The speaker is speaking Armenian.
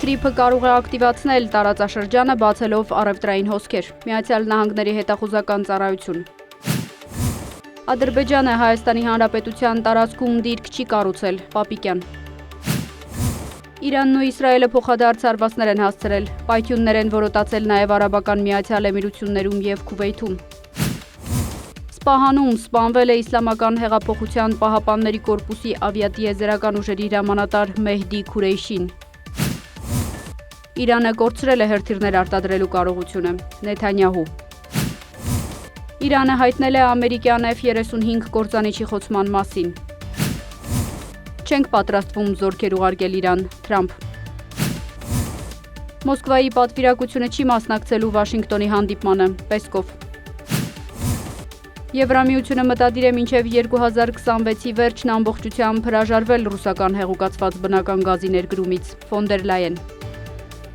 Սթրիփը կարող է ակտիվացնել տարածաշրջանը բացելով առևտրային հոսքեր։ Միացյալ Նահանգների հետախուզական ծառայություն։ Ադրբեջանը Հայաստանի Հանրապետության տարածքում դիրք չի կառուցել, Պապիկյան։ Իրանն ու Իսրայելը փոխադարձ հարվածներ են հասցրել, պայթյուններ են որոտացել նաև Արաբական Միացյալ Էմիրություններում և Քուվեյթում։ Սպահանում սպանվել է Իսլամական հեղափոխության պահապանների կորպուսի ավիատիեզերական ուժերի հրամանատար Մեհդի Քուրեյշին։ Իրանը կորցրել է հրթիռներ արտադրելու կարողությունը, Նեթանյահու։ Իրանը հայտնել է ամերիկյան F-35 կործանիչի խոցման մասին։ Չենք պատրաստվում զորքեր ուղարկել Իրան, Թրամփ։ Մոսկվայի պատվիրակությունը չի մասնակցելու Վաշինգտոնի հանդիպմանը, Պեսկով։ Եվրամիությունը մտադիր է մինչև 2026-ի վերջն ամբողջությամբ հրաժարվել ռուսական հեղուկացված բնական գազի ներկրումից, Ֆոն դեր Լայեն։